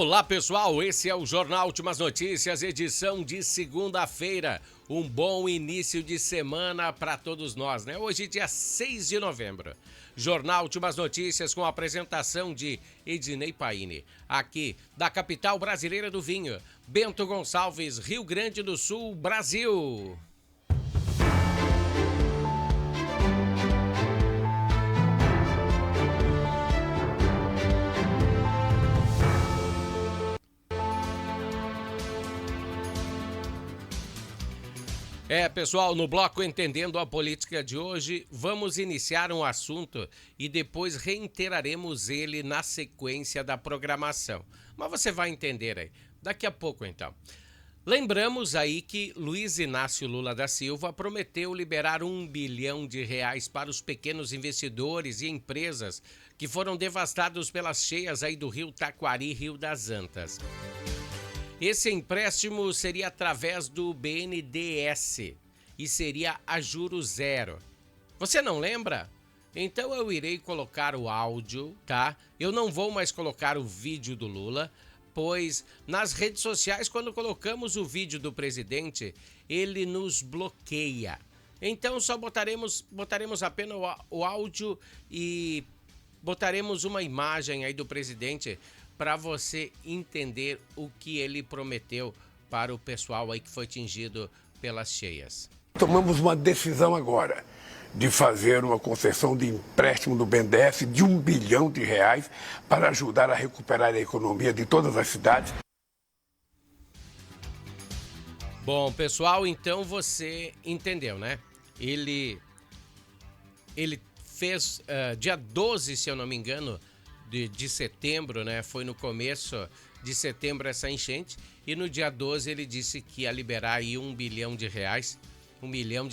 Olá pessoal, esse é o Jornal Últimas Notícias, edição de segunda-feira. Um bom início de semana para todos nós, né? Hoje, dia 6 de novembro. Jornal Últimas Notícias com a apresentação de Ednei Paine, aqui da capital brasileira do vinho, Bento Gonçalves, Rio Grande do Sul, Brasil. Pessoal, no bloco Entendendo a Política de hoje, vamos iniciar um assunto e depois reiteraremos ele na sequência da programação. Mas você vai entender aí, daqui a pouco então. Lembramos aí que Luiz Inácio Lula da Silva prometeu liberar R$1 bilhão para os pequenos investidores e empresas que foram devastados pelas cheias aí do Rio Taquari, Rio das Antas. Esse empréstimo seria através do BNDES e seria a juros zero. Você não lembra? Então eu irei colocar o áudio, tá? Eu não vou mais colocar o vídeo do Lula, pois nas redes sociais, quando colocamos o vídeo do presidente, ele nos bloqueia. Então só botaremos apenas o áudio e botaremos uma imagem aí do presidente para você entender o que ele prometeu para o pessoal aí que foi atingido pelas cheias. Tomamos uma decisão agora de fazer uma concessão de empréstimo do BNDES de R$1 bilhão para ajudar a recuperar a economia de todas as cidades. Bom, pessoal, então você entendeu, né? Ele fez dia 12, se eu não me engano, de setembro, né? Foi no começo de setembro essa enchente e no dia 12 ele disse que ia liberar aí R$1 bilhão, R$1 milhão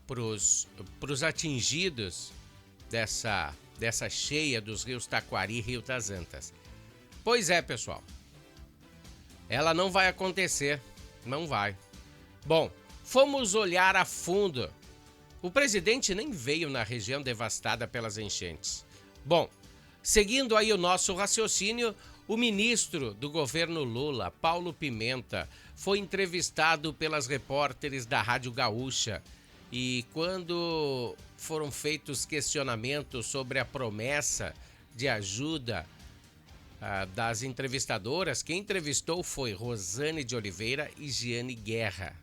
para os atingidos dessa cheia dos rios Taquari e Rio das Antas. Pois é, pessoal, ela não vai acontecer, não vai. Bom, fomos olhar a fundo. O presidente nem veio na região devastada pelas enchentes. Bom, seguindo aí o nosso raciocínio, o ministro do governo Lula, Paulo Pimenta, foi entrevistado pelas repórteres da Rádio Gaúcha. E quando foram feitos questionamentos sobre a promessa de ajuda das entrevistadoras, quem entrevistou foi Rosane de Oliveira e Giane Guerra.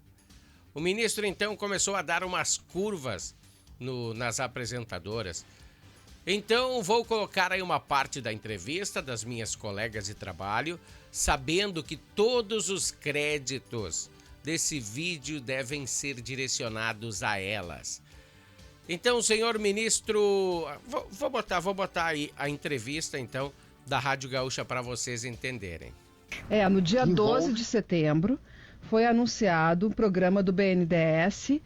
O ministro, então, começou a dar umas curvas nas apresentadoras. Então, vou colocar aí uma parte da entrevista das minhas colegas de trabalho, sabendo que todos os créditos desse vídeo devem ser direcionados a elas. Então, senhor ministro, vou botar aí a entrevista, então, da Rádio Gaúcha para vocês entenderem. No dia 12 de setembro, foi anunciado um programa do BNDES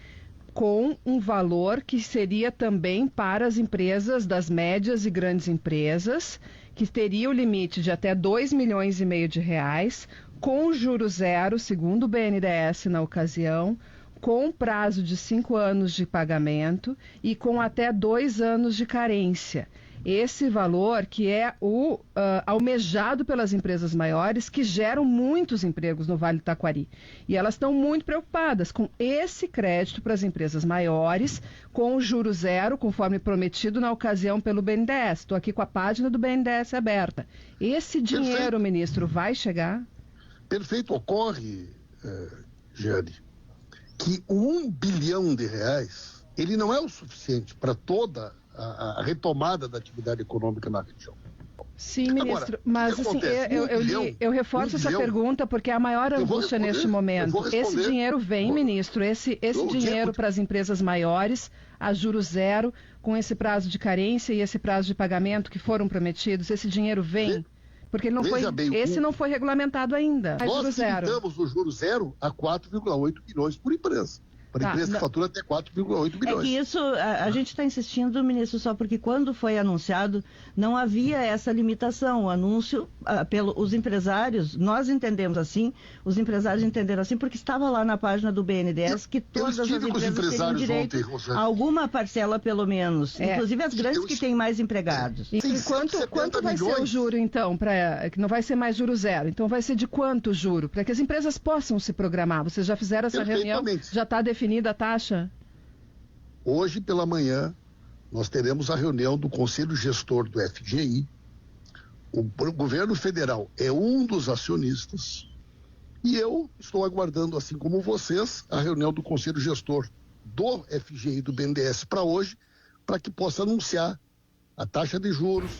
com um valor que seria também para as empresas das médias e grandes empresas, que teria o limite de até R$2,5 milhões, com juros zero, segundo o BNDES na ocasião, com prazo de 5 anos de pagamento e com até 2 anos de carência. Esse valor que é o almejado pelas empresas maiores, que geram muitos empregos no Vale do Taquari. E elas estão muito preocupadas com esse crédito para as empresas maiores, com o juro zero, conforme prometido na ocasião pelo BNDES. Estou aqui com a página do BNDES aberta. Esse dinheiro, ministro, vai chegar? Perfeito. Ocorre, Giane, que o R$1 bilhão, ele não é o suficiente para toda a retomada da atividade econômica na região. Sim, ministro, agora, mas assim, eu reforço essa pergunta porque é a maior angústia neste momento. Esse dinheiro vem, ministro, esse dinheiro para as empresas maiores, a juros zero, com esse prazo de carência e esse prazo de pagamento que foram prometidos, esse dinheiro vem? Porque ele não foi regulamentado ainda. Nós limitamos o juro zero a 4,8 milhões por empresa. para empresa que fatura até 4,8 bilhões. É que isso, a gente está insistindo, ministro, só porque quando foi anunciado, não havia essa limitação. O anúncio, os empresários, nós entendemos assim, os empresários entenderam assim, porque estava lá na página do BNDES que todas as empresas teriam direito a alguma parcela, pelo menos. Inclusive as grandes que têm mais empregados. E quanto vai ser o juro, então? Que não vai ser mais juro zero. Então vai ser de quanto o juro? Para que as empresas possam se programar. Vocês já fizeram essa reunião? Já está definida a taxa? Hoje pela manhã nós teremos a reunião do Conselho Gestor do FGI. O governo federal é um dos acionistas e eu estou aguardando, assim como vocês, a reunião do Conselho Gestor do FGI e do BNDES para hoje, para que possa anunciar a taxa de juros.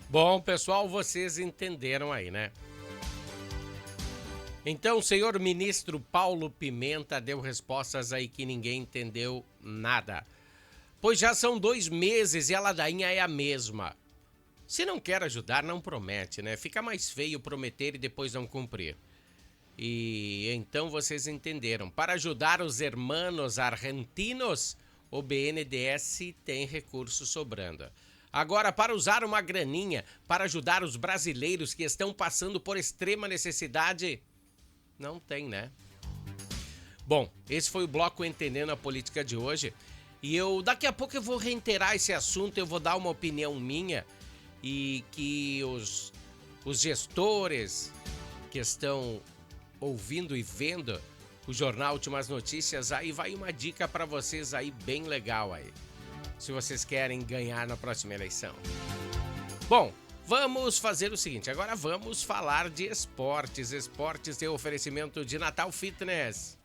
Bom, pessoal, vocês entenderam aí, né? Então, o senhor ministro Paulo Pimenta deu respostas aí que ninguém entendeu nada. Pois já são 2 meses e a ladainha é a mesma. Se não quer ajudar, não promete, né? Fica mais feio prometer e depois não cumprir. E então vocês entenderam. Para ajudar os hermanos argentinos, o BNDES tem recursos sobrando. Agora, para usar uma graninha para ajudar os brasileiros que estão passando por extrema necessidade, não tem, né? Bom, esse foi o Bloco Entendendo a Política de hoje. E daqui a pouco eu vou reiterar esse assunto, eu vou dar uma opinião minha e que os gestores que estão ouvindo e vendo o Jornal Últimas Notícias, aí vai uma dica para vocês aí bem legal aí, se vocês querem ganhar na próxima eleição. Bom, vamos fazer o seguinte, agora vamos falar de esportes. Esportes tem oferecimento de Natal Fitness.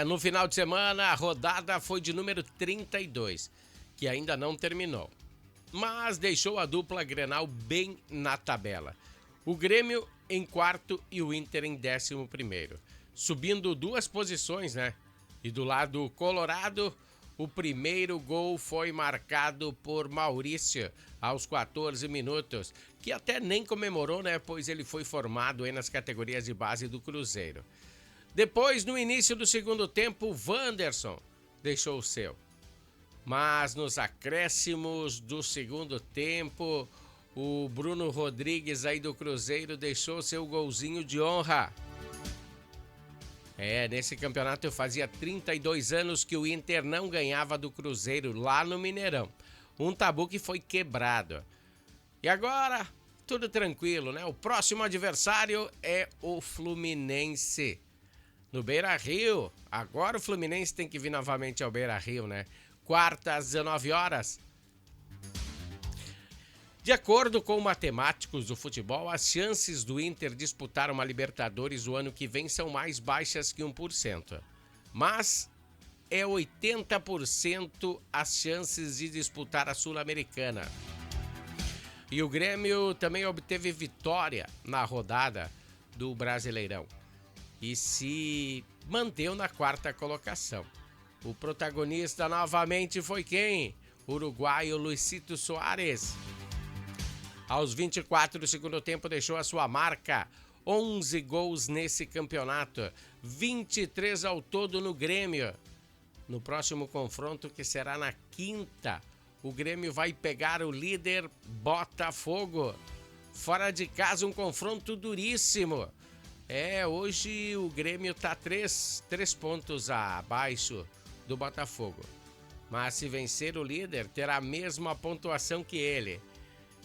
No final de semana a rodada foi de número 32, que ainda não terminou, mas deixou a dupla Grenal bem na tabela. O Grêmio em 4º e o Inter em 11º, subindo 2 posições, né? E do lado colorado, o primeiro gol foi marcado por Maurício aos 14 minutos, que até nem comemorou, né? Pois ele foi formado aí nas categorias de base do Cruzeiro. Depois, no início do segundo tempo, o Wanderson deixou o seu. Mas nos acréscimos do segundo tempo, o Bruno Rodrigues aí do Cruzeiro deixou seu golzinho de honra. Nesse campeonato fazia 32 anos que o Inter não ganhava do Cruzeiro lá no Mineirão. Um tabu que foi quebrado. E agora, tudo tranquilo, né? O próximo adversário é o Fluminense. No Beira-Rio. Agora o Fluminense tem que vir novamente ao Beira-Rio, né? Quarta às 19 horas. De acordo com matemáticos do futebol, as chances do Inter disputar uma Libertadores o ano que vem são mais baixas que 1%. Mas é 80% as chances de disputar a Sul-Americana. E o Grêmio também obteve vitória na rodada do Brasileirão e se manteve na 4ª colocação. O protagonista novamente foi quem? O uruguaio Luisito Soares. Aos 24 do segundo tempo deixou a sua marca, 11 gols nesse campeonato, 23 ao todo no Grêmio. No próximo confronto, que será na quinta, o Grêmio vai pegar o líder Botafogo. Fora de casa, um confronto duríssimo. Hoje o Grêmio está 3 pontos abaixo do Botafogo. Mas se vencer o líder, terá a mesma pontuação que ele.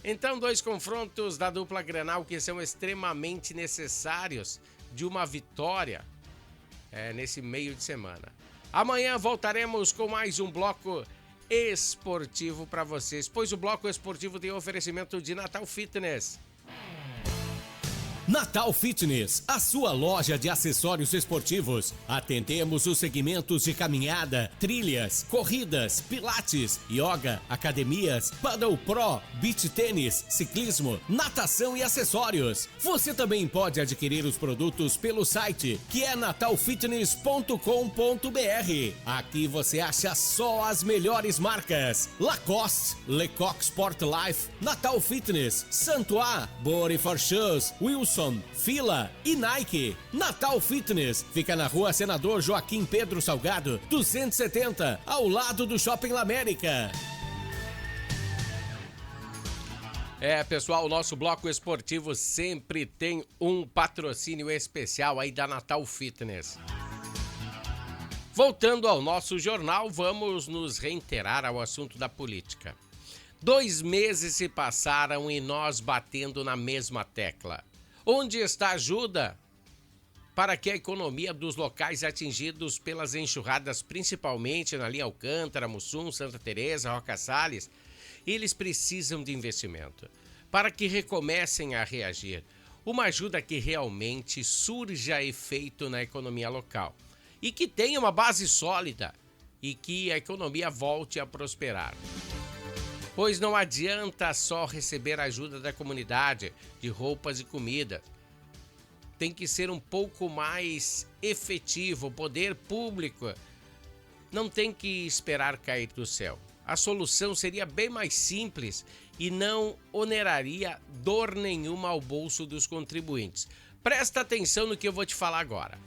Então, 2 confrontos da dupla Grenal que são extremamente necessários de uma vitória nesse meio de semana. Amanhã voltaremos com mais um bloco esportivo para vocês, pois o bloco esportivo tem oferecimento de Natal Fitness. Natal Fitness, a sua loja de acessórios esportivos. Atendemos os segmentos de caminhada, trilhas, corridas, pilates, yoga, academias, paddle pro, beach tênis, ciclismo, natação e acessórios. Você também pode adquirir os produtos pelo site, que é natalfitness.com.br. Aqui você acha só as melhores marcas: Lacoste, Lecoq Sport Life, Natal Fitness, Santois, Body for Shoes, Wilson, Fila e Nike. Natal Fitness fica na rua Senador Joaquim Pedro Salgado, 270, ao lado do Shopping La América. Pessoal, o nosso bloco esportivo sempre tem um patrocínio especial aí da Natal Fitness. Voltando ao nosso jornal, vamos nos reiterar ao assunto da política. 2 meses se passaram e nós batendo na mesma tecla. Onde está a ajuda para que a economia dos locais atingidos pelas enxurradas, principalmente na linha Alcântara, Mussum, Santa Teresa, Roca Salles, eles precisam de investimento para que recomecem a reagir. Uma ajuda que realmente surja efeito na economia local e que tenha uma base sólida e que a economia volte a prosperar. Pois não adianta só receber ajuda da comunidade de roupas e comida. Tem que ser um pouco mais efetivo. O poder público não tem que esperar cair do céu. A solução seria bem mais simples e não oneraria dor nenhuma ao bolso dos contribuintes. Presta atenção no que eu vou te falar agora.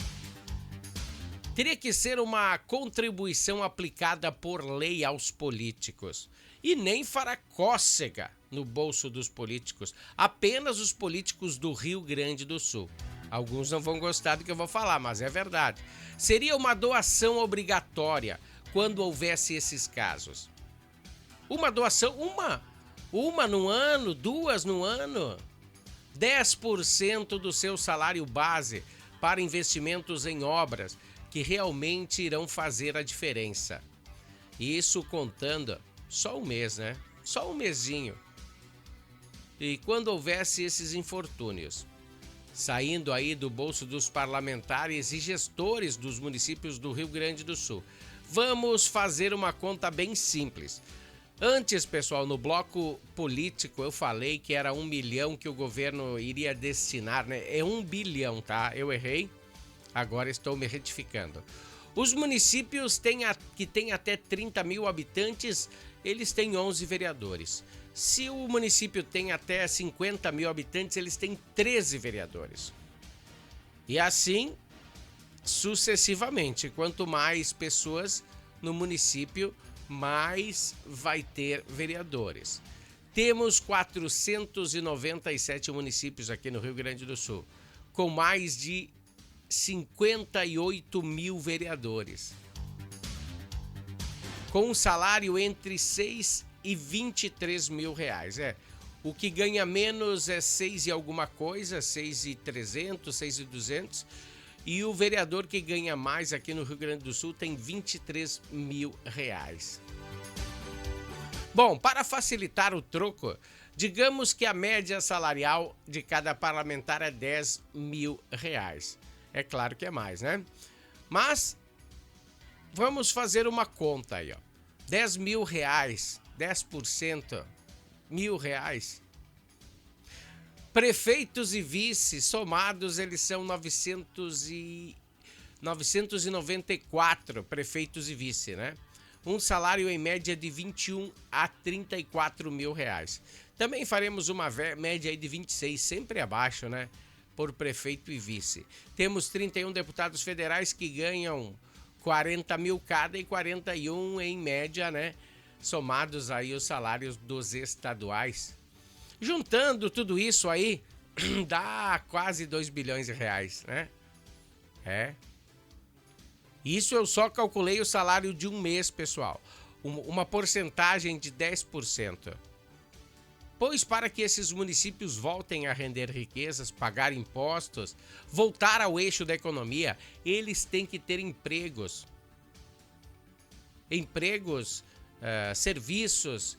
Teria que ser uma contribuição aplicada por lei aos políticos. E nem fará cócega no bolso dos políticos. Apenas os políticos do Rio Grande do Sul. Alguns não vão gostar do que eu vou falar, mas é verdade. Seria uma doação obrigatória quando houvesse esses casos. Uma doação, uma no ano, 2 no ano. 10% do seu salário base para investimentos em obras que realmente irão fazer a diferença. Isso contando só um mês, né? Só um mesinho. E quando houvesse esses infortúnios, saindo aí do bolso dos parlamentares e gestores dos municípios do Rio Grande do Sul. Vamos fazer uma conta bem simples. Antes, pessoal, no bloco político eu falei que era 1 milhão que o governo iria destinar, né? É 1 bilhão, tá? Eu errei, agora estou me retificando. Os municípios que têm até 30 mil habitantes, eles têm 11 vereadores. Se o município tem até 50 mil habitantes, eles têm 13 vereadores. E assim, sucessivamente. Quanto mais pessoas no município, mais vai ter vereadores. Temos 497 municípios aqui no Rio Grande do Sul, com mais de 58 mil vereadores. Com um salário entre 6 e 23 mil reais. O que ganha menos é 6 e alguma coisa, 6.300, 6.200. E o vereador que ganha mais aqui no Rio Grande do Sul tem 23 mil reais. Bom, para facilitar o troco, digamos que a média salarial de cada parlamentar é 10 mil reais. É claro que é mais, né? Mas vamos fazer uma conta aí, ó. 10 mil reais, 10%, R$1.000. Prefeitos e vices somados, eles são 994 prefeitos e vice, né? Um salário em média de 21 a 34 mil reais. Também faremos uma média aí de 26, sempre abaixo, né? Por prefeito e vice. Temos 31 deputados federais que ganham 40 mil cada e 41 em média, né? Somados aí os salários dos estaduais. Juntando tudo isso aí, dá quase 2 bilhões de reais, né? Isso eu só calculei o salário de um mês, pessoal. Uma porcentagem de 10%. Pois para que esses municípios voltem a render riquezas, pagar impostos, voltar ao eixo da economia, eles têm que ter empregos. Serviços,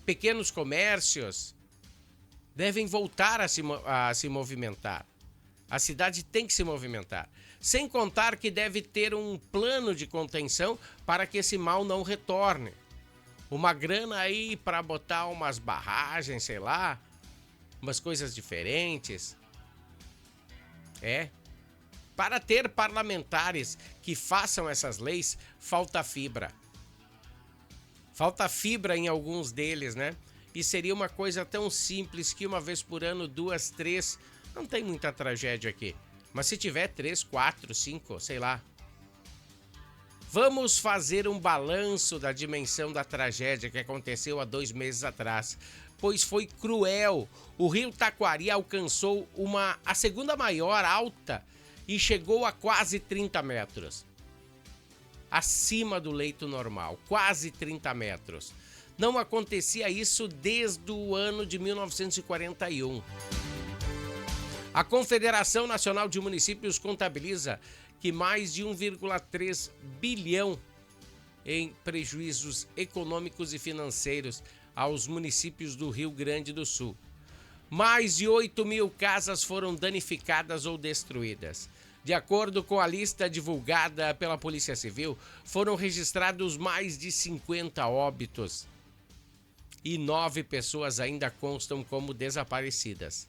pequenos comércios, devem voltar a se movimentar. A cidade tem que se movimentar. Sem contar que deve ter um plano de contenção para que esse mal não retorne. Uma grana aí para botar umas barragens, sei lá, umas coisas diferentes. Para ter parlamentares que façam essas leis, falta fibra. Falta fibra em alguns deles, né? E seria uma coisa tão simples que uma vez por ano, 2, 3, não tem muita tragédia aqui. Mas se tiver 3, 4, 5, sei lá. Vamos fazer um balanço da dimensão da tragédia que aconteceu há 2 meses atrás. Pois foi cruel. O rio Taquari alcançou a segunda maior alta e chegou a quase 30 metros. Acima do leito normal, quase 30 metros. Não acontecia isso desde o ano de 1941. A Confederação Nacional de Municípios contabiliza que mais de 1,3 bilhão em prejuízos econômicos e financeiros aos municípios do Rio Grande do Sul. Mais de 8.000 casas foram danificadas ou destruídas. De acordo com a lista divulgada pela Polícia Civil, foram registrados mais de 50 óbitos e 9 pessoas ainda constam como desaparecidas.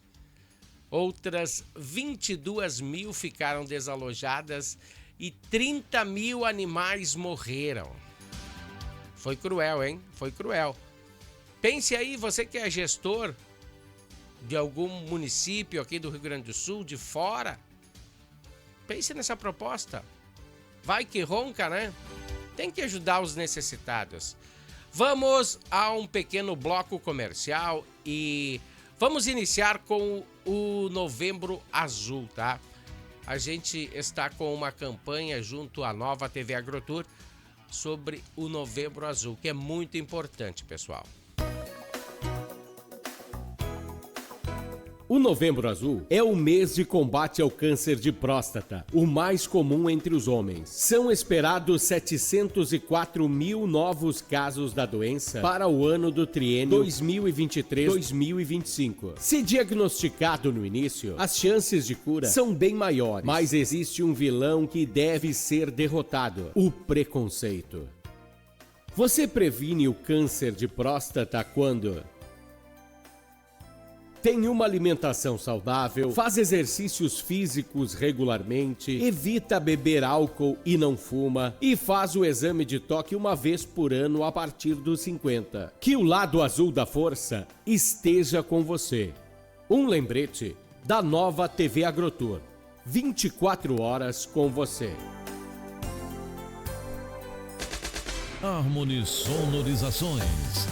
Outras 22.000 ficaram desalojadas e 30.000 animais morreram. Foi cruel, hein? Foi cruel. Pense aí, você que é gestor de algum município aqui do Rio Grande do Sul, de fora. Pense nessa proposta. Vai que ronca, né? Tem que ajudar os necessitados. Vamos a um pequeno bloco comercial e vamos iniciar com o Novembro Azul, tá? A gente está com uma campanha junto à Nova TV Agrotour sobre o Novembro Azul, que é muito importante, pessoal. O Novembro Azul é o mês de combate ao câncer de próstata, o mais comum entre os homens. São esperados 704 mil novos casos da doença para o ano do triênio 2023-2025. Se diagnosticado no início, as chances de cura são bem maiores, mas existe um vilão que deve ser derrotado: o preconceito. Você previne o câncer de próstata quando tem uma alimentação saudável, faz exercícios físicos regularmente, evita beber álcool e não fuma, e faz o exame de toque uma vez por ano a partir dos 50. Que o lado azul da força esteja com você. Um lembrete da Nova TV Agrotour. 24 horas com você. Harmony Sonorizações.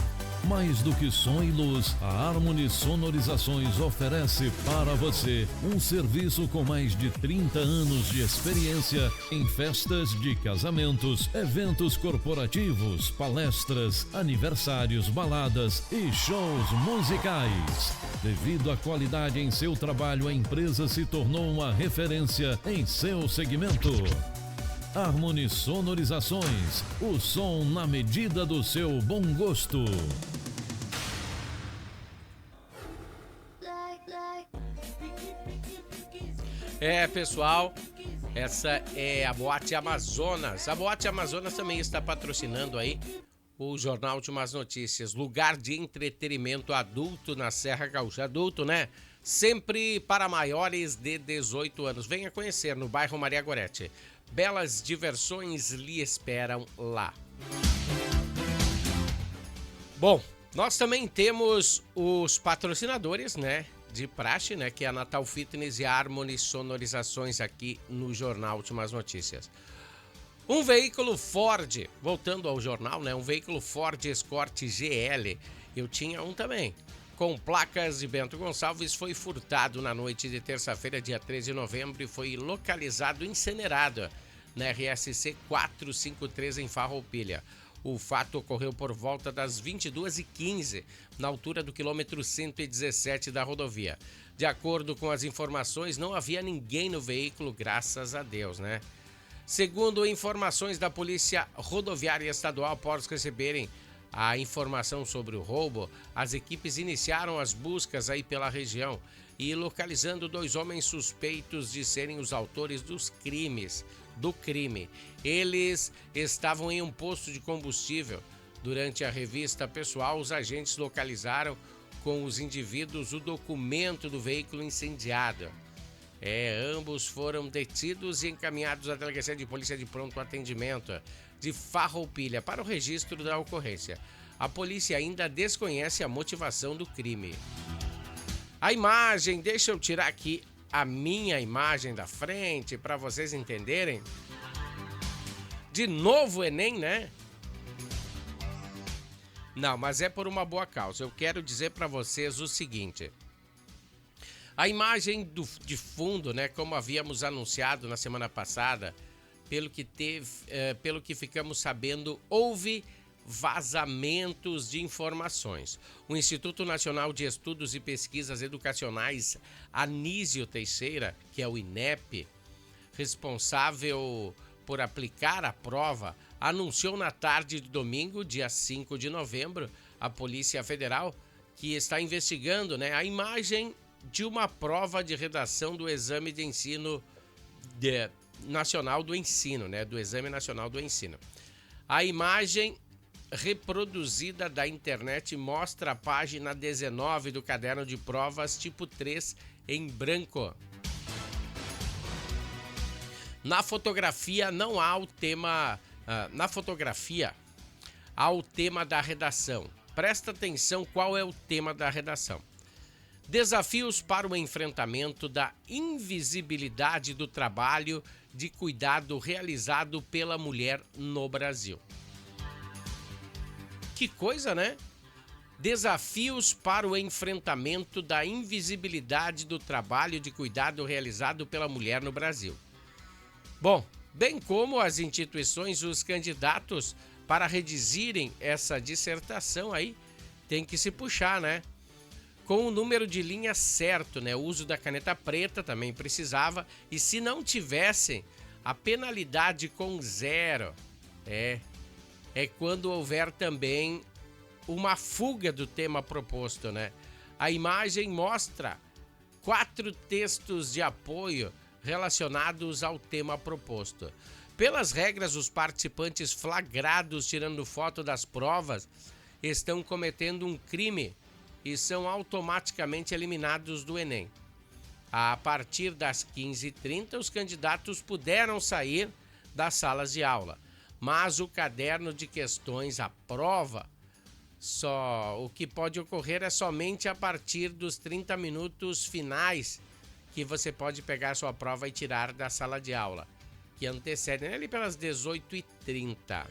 Mais do que som e luz, a Harmony Sonorizações oferece para você um serviço com mais de 30 anos de experiência em festas de casamentos, eventos corporativos, palestras, aniversários, baladas e shows musicais. Devido à qualidade em seu trabalho, a empresa se tornou uma referência em seu segmento. Harmony Sonorizações, o som na medida do seu bom gosto. Pessoal, essa é a Boate Amazonas. A Boate Amazonas também está patrocinando aí o Jornal de Umas Notícias, lugar de entretenimento adulto na Serra Gaúcha. Adulto, né? Sempre para maiores de 18 anos. Venha conhecer no bairro Maria Gorete. Belas diversões lhe esperam lá. Bom, nós também temos os patrocinadores, né? De praxe, né? Que é a Natal Fitness e a Harmony Sonorizações aqui no Jornal Últimas Notícias. Um veículo Ford, voltando ao jornal, né? Um veículo Ford Escort GL. Eu tinha um também. Com placas de Bento Gonçalves, foi furtado na noite de terça-feira, dia 13 de novembro, e foi localizado incinerado na RSC 453 em Farroupilha. O fato ocorreu por volta das 22h15, na altura do quilômetro 117 da rodovia. De acordo com as informações, não havia ninguém no veículo, graças a Deus, né? Segundo informações da Polícia Rodoviária Estadual, após receberem a informação sobre o roubo, as equipes iniciaram as buscas aí pela região e localizando 2 homens suspeitos de serem os autores do crime. Eles estavam em um posto de combustível. Durante a revista pessoal, os agentes localizaram com os indivíduos o documento do veículo incendiado. Ambos foram detidos e encaminhados à Delegacia de Polícia de Pronto Atendimento de Farroupilha para o registro da ocorrência. A polícia ainda desconhece a motivação do crime. A imagem, deixa eu tirar aqui a minha imagem da frente para vocês entenderem. De novo o Enem, né? Não, mas é por uma boa causa. Eu quero dizer para vocês o seguinte. A imagem de fundo, né, como havíamos anunciado na semana passada, pelo que ficamos sabendo, houve vazamentos de informações. O Instituto Nacional de Estudos e Pesquisas Educacionais Anísio Teixeira, que é o INEP, responsável por aplicar a prova, anunciou na tarde de domingo, dia 5 de novembro, a Polícia Federal, que está investigando, né, a imagem de uma prova de redação do Exame de Ensino Nacional do Ensino, né, do Exame Nacional do Ensino. A imagem reproduzida da internet mostra a página 19 do caderno de provas tipo 3 em branco. Na fotografia não há o tema... na fotografia há o tema da redação. Presta atenção qual é o tema da redação. Desafios para o enfrentamento da invisibilidade do trabalho de cuidado realizado pela mulher no Brasil. Que coisa, né? Desafios para o enfrentamento da invisibilidade do trabalho de cuidado realizado pela mulher no Brasil. Bom, bem como as instituições, os candidatos para redigirem essa dissertação aí, tem que se puxar, né? Com o número de linha certo, né? O uso da caneta preta também precisava. E se não tivessem, a penalidade com 0 é quando houver também uma fuga do tema proposto, né? A imagem mostra 4 textos de apoio relacionados ao tema proposto. Pelas regras, os participantes flagrados tirando foto das provas estão cometendo um crime e são automaticamente eliminados do Enem. A partir das 15h30, os candidatos puderam sair das salas de aula, mas o caderno de questões, a prova, o que pode ocorrer é somente a partir dos 30 minutos finais que você pode pegar a sua prova e tirar da sala de aula, que antecedem ali pelas 18h30.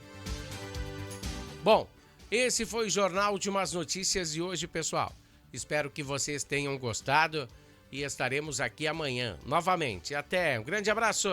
Bom, esse foi o Jornal Últimas Notícias de hoje, pessoal. Espero que vocês tenham gostado e estaremos aqui amanhã novamente. Até, um grande abraço!